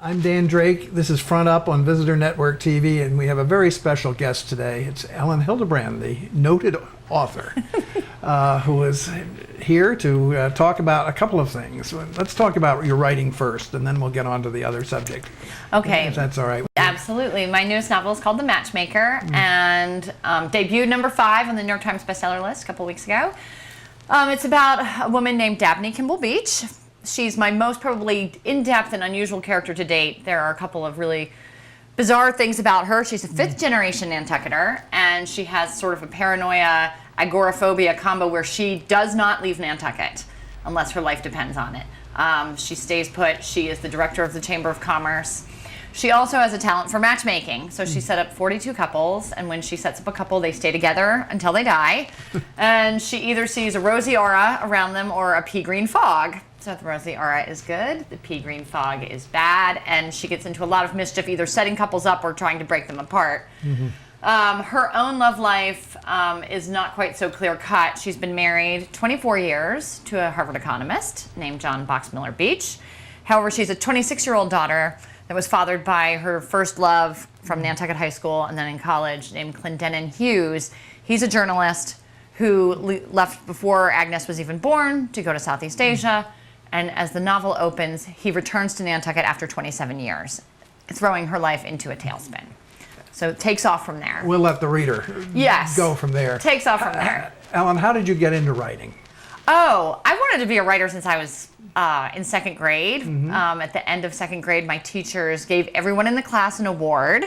I'm Dan Drake. This is Front Up on Visitor Network TV, and we have a very special guest today. It's ElinHilderbrand, the noted author, who is here to talk about a couple of things. Let's talk about your writing first, and then we'll get on to the other subject. Okay. If that's all right. Absolutely. My newest novel is called The Matchmaker, and debuted number 5 on the New York Times bestseller list a couple weeks ago. It's about a woman named Dabney Kimball Beach. She's my most probably in-depth and unusual character to date. There are a couple of really bizarre things about her. She's a 5th-generation Nantucketer, and she has sort of a paranoia, agoraphobia combo where she does not leave Nantucket unless her life depends on it. She stays put. She is the director of the Chamber of Commerce. She also has a talent for matchmaking, so she set up 42 couples, and when she sets up a couple, they stay together until they die. And she either sees a rosy aura around them or a pea-green fog. So the rosy aura is good, the pea-green fog is bad, and she gets into a lot of mischief, either setting couples up or trying to break them apart. Her own love life is not quite so clear-cut. She's been married 24 years to a Harvard economist named John Boxmiller Beach. However, she's a 26-year-old daughter that was fathered by her first love from Nantucket High School and then in college named Clendenin Hughes. He's a journalist who left before Agnes was even born to go to Southeast Asia. And as the novel opens, he returns to Nantucket after 27 years, throwing her life into a tailspin. So it takes off from there. We'll let the reader go from there. Takes off from there. Ellen, how did you get into writing? Oh, I wanted to be a writer since I was in 2nd grade. At the end of 2nd grade, my teachers gave everyone in the class an award,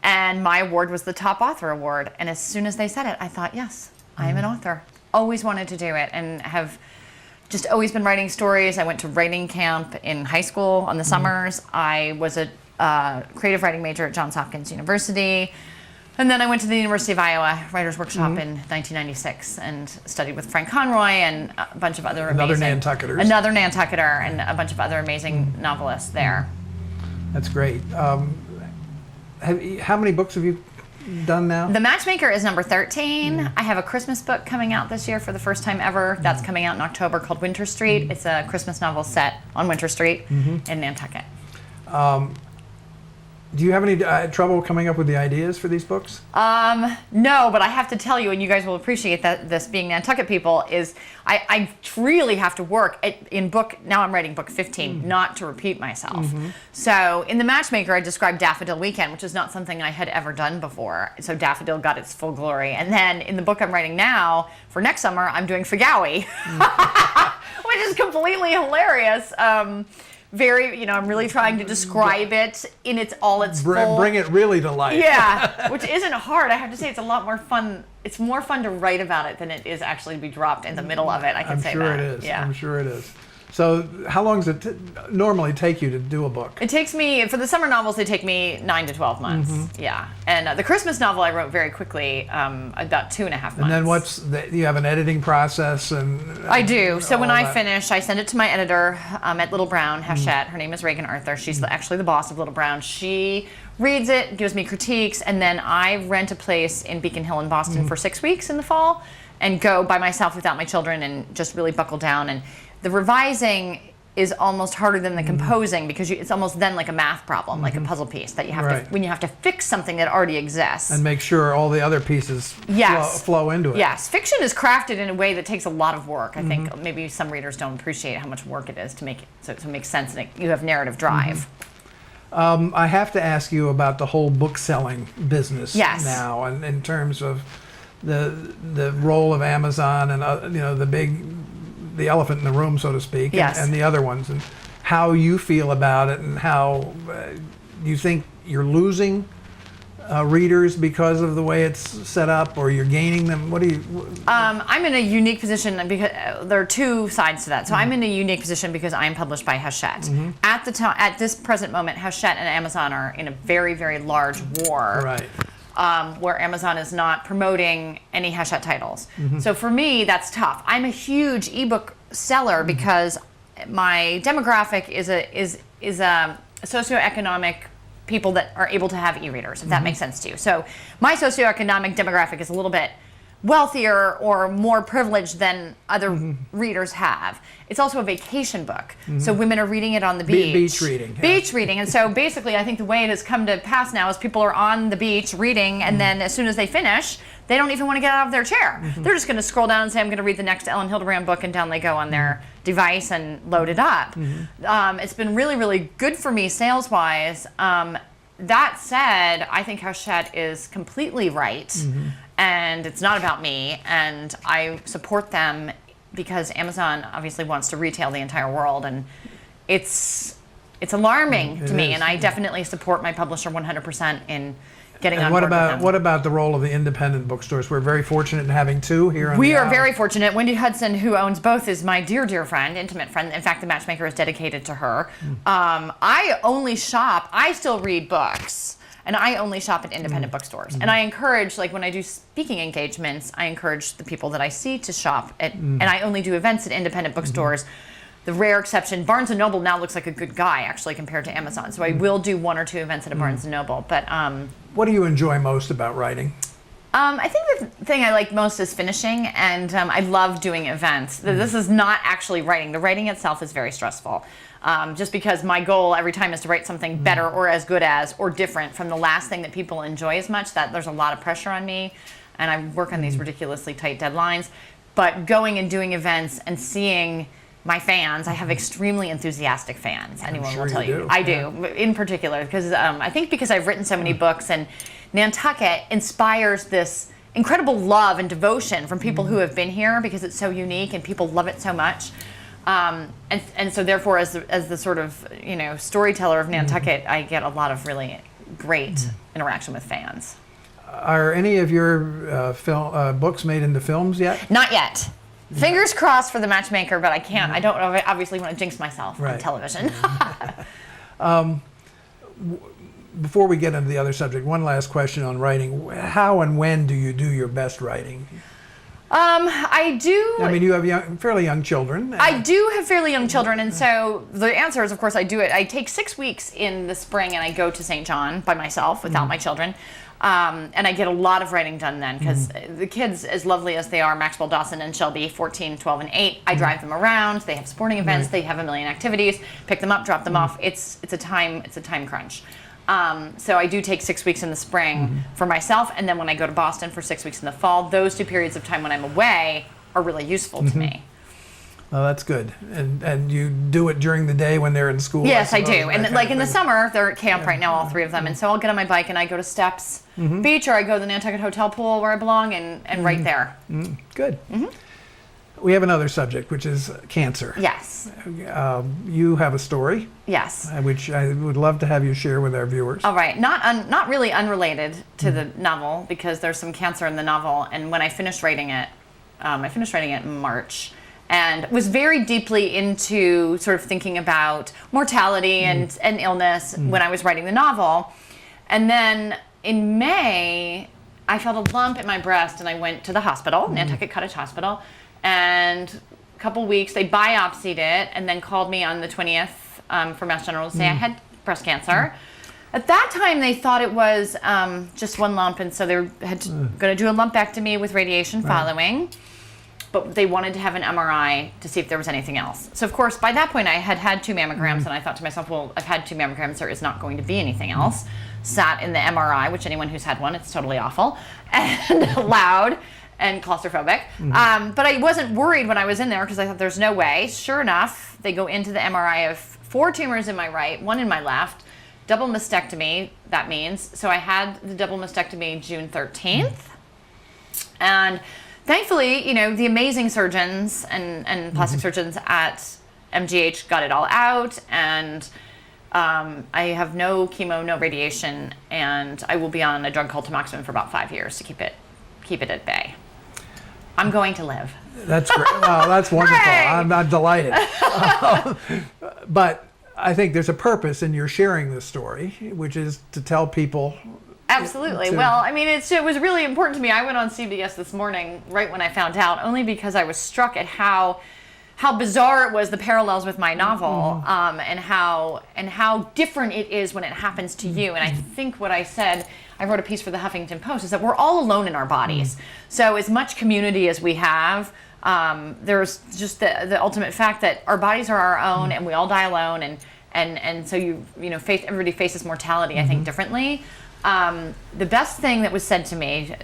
and my award was the Top Author Award. And as soon as they said it, I thought, yes, I am an author. Always wanted to do it, and have just always been writing stories. I went to writing camp in high school on the summers. I was a creative writing major at Johns Hopkins University. And then I went to the University of Iowa Writers' Workshop in 1996 and studied with Frank Conroy and a bunch of other Another amazing... Nantucketer. Another Nantucketer and a bunch of other amazing novelists there. That's great. How many books have you done now? The Matchmaker is number 13. I have a Christmas book coming out this year for the first time ever. That's coming out in October called Winter Street. It's a Christmas novel set on Winter Street in Nantucket. Do you have any trouble coming up with the ideas for these books? No, but I have to tell you, and you guys will appreciate that this being Nantucket people, is I really have to work now I'm writing book 15, not to repeat myself. So in The Matchmaker, I described Daffodil Weekend, which is not something I had ever done before. So Daffodil got its full glory. And then in the book I'm writing now, for next summer, I'm doing Fagawi, which is completely hilarious. I'm really trying to describe it in its full... Bring it really to life. Yeah, which isn't hard. I have to say it's a lot more fun. It's more fun to write about it than it is actually to be dropped in the middle of it. I can say that. I'm sure it is. Yeah. I'm sure it is. So how long does it normally take you to do a book? It takes me, for the summer novels, they take me 9 to 12 months. Yeah. And the Christmas novel I wrote very quickly, about 2.5 months. And then you have an editing process? I do. So when I finish, I send it to my editor at Little Brown, Hachette. Her name is Reagan Arthur. She's actually the boss of Little Brown. She reads it, gives me critiques, and then I rent a place in Beacon Hill in Boston for 6 weeks in the fall and go by myself without my children and just really buckle down. And the revising is almost harder than the composing because it's almost then like a math problem, like a puzzle piece that you have to, when you have to fix something that already exists. And make sure all the other pieces flow into it. Yes, fiction is crafted in a way that takes a lot of work. I think maybe some readers don't appreciate how much work it is to make it so to make sense and you have narrative drive. I have to ask you about the whole book selling business now, and in terms of the role of Amazon and the elephant in the room, so to speak, and the other ones, and how you feel about it, and how you think you're losing readers because of the way it's set up, or you're gaining them. What do you? I'm in a unique position because there are two sides to that. So I'm in a unique position because I am published by Hachette. At this present moment, Hachette and Amazon are in a very, very large war. Right. Where Amazon is not promoting any Hachette titles. So for me, that's tough. I'm a huge ebook seller because my demographic is a socioeconomic people that are able to have e-readers, if that makes sense to you. So my socioeconomic demographic is a little bit wealthier or more privileged than other readers have. It's also a vacation book. So women are reading it on the beach. Beach reading. Yeah. Beach reading. And so basically, I think the way it has come to pass now is people are on the beach reading, and then as soon as they finish, they don't even want to get out of their chair. They're just going to scroll down and say, I'm going to read the next Ellen Hilderbrand book, and down they go on their device and load it up. It's been really, really good for me sales-wise. That said, I think Hachette is completely right. And it's not about me, and I support them because Amazon obviously wants to retail the entire world, and it's alarming to me, and I definitely support my publisher 100% in getting on board with them. What about the role of the independent bookstores? We're very fortunate in having two here. We are very fortunate. Wendy Hudson, who owns both, is my dear, dear friend, intimate friend. In fact, the Matchmaker is dedicated to her. I still read books. And I only shop at independent bookstores. And I encourage, like when I do speaking engagements, I encourage the people that I see to shop at, and I only do events at independent bookstores. The rare exception, Barnes & Noble now looks like a good guy, actually, compared to Amazon. So I will do 1 or 2 events at a Barnes & Noble. But what do you enjoy most about writing? I think the thing I like most is finishing, and I love doing events. This is not actually writing. The writing itself is very stressful. Just because my goal every time is to write something better or as good as or different from the last thing that people enjoy as much, that there's a lot of pressure on me, and I work on these ridiculously tight deadlines. But going and doing events and seeing my fans, I have extremely enthusiastic fans. Anyone will tell you. I do, in particular, because I think because I've written so many books, and Nantucket inspires this incredible love and devotion from people who have been here because it's so unique and people love it so much. And so therefore, as the sort of storyteller of Nantucket, I get a lot of really great interaction with fans. Are any of your books made into films yet? Not yet. Fingers crossed for the Matchmaker, but I can't. I don't obviously want to jinx myself on television. Before we get into the other subject, one last question on writing. How and when do you do your best writing? I do. I mean, you have fairly young children. I do have fairly young children, and so the answer is, of course, I do it. I take 6 weeks in the spring, and I go to St. John by myself without my children. And I get a lot of writing done then, because the kids, as lovely as they are, Maxwell, Dawson, and Shelby, 14, 12, and 8, I drive them around. They have sporting events. They have a million activities. Pick them up, drop them off. It's a time crunch. So I do take 6 weeks in the spring for myself, and then when I go to Boston for 6 weeks in the fall, those 2 periods of time when I'm away are really useful to me. Well, that's good. And you do it during the day when they're in school? Yes, I do. And like in the summer, they're at camp right now, all 3 of them. And so I'll get on my bike and I go to Steps Beach, or I go to the Nantucket Hotel pool where I belong, and right there. Good. We have another subject, which is cancer. Yes. You have a story. Yes. Which I would love to have you share with our viewers. All right. Not really unrelated to the novel, because there's some cancer in the novel. And when I finished writing it, in March, and was very deeply into sort of thinking about mortality and illness when I was writing the novel. And then in May, I felt a lump in my breast, and I went to the hospital, Nantucket Cottage Hospital, and a couple weeks, they biopsied it and then called me on the 20th for Mass General to say I had breast cancer. At that time, they thought it was just one lump, and so they were going to do a lumpectomy with radiation following. But they wanted to have an MRI to see if there was anything else. So, of course, by that point, I had 2 mammograms, and I thought to myself, well, I've had 2 mammograms, there is not going to be anything else. Sat in the MRI, which anyone who's had one, it's totally awful, and loud and claustrophobic. But I wasn't worried when I was in there, because I thought there's no way. Sure enough, they go into the MRI of 4 tumors in my right, 1 in my left, double mastectomy, that means. So I had the double mastectomy June 13th. And thankfully, the amazing surgeons and plastic surgeons at MGH got it all out, and I have no chemo, no radiation, and I will be on a drug called tamoxifen for about 5 years to keep it at bay. I'm going to live. That's great. Wow, that's wonderful. I'm delighted. But I think there's a purpose in your sharing this story, which is to tell people. Absolutely. Well, I mean, it was really important to me. I went on CBS this morning right when I found out, only because I was struck at how how bizarre it was, the parallels with my novel, and how different it is when it happens to you. And I think what I said, I wrote a piece for the Huffington Post, is that we're all alone in our bodies. So as much community as we have, there's just the ultimate fact that our bodies are our own, and we all die alone, and so everybody faces mortality, I think, differently. The best thing that was said to me,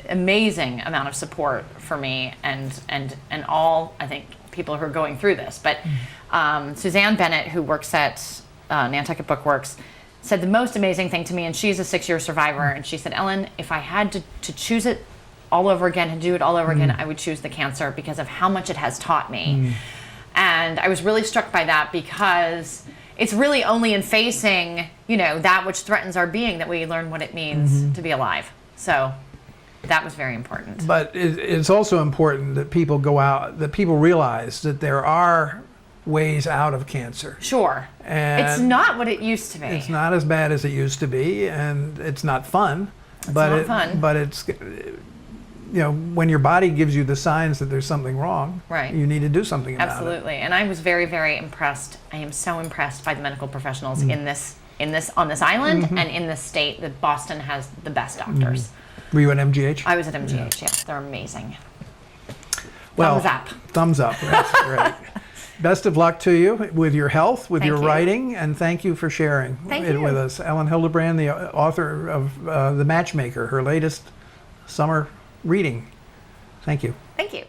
amazing amount of support for me and all, I think, people who are going through this. But Suzanne Bennett, who works at Nantucket Bookworks, said the most amazing thing to me, and she's a 6-year survivor, and she said, Ellen, if I had to choose it all over again and do it all over again, I would choose the cancer because of how much it has taught me. And I was really struck by that, because it's really only in facing, that which threatens our being that we learn what it means to be alive. So that was very important. But it's also important that people that people realize that there are ways out of cancer. Sure. And it's not what it used to be. It's not as bad as it used to be, and it's not fun. Not fun. But it's, when your body gives you the signs that there's something wrong, right, you need to do something about it. Absolutely. And I was very, very impressed. I am so impressed by the medical professionals on this island and in this state. That Boston has the best doctors. Were you at MGH? I was at MGH, yeah. They're amazing. Well, thumbs up. Thumbs up. That's great. Best of luck to you with your health, with your writing, and thank you for sharing it with us. ElinHilderbrand, the author of The Matchmaker, her latest summer reading. Thank you. Thank you.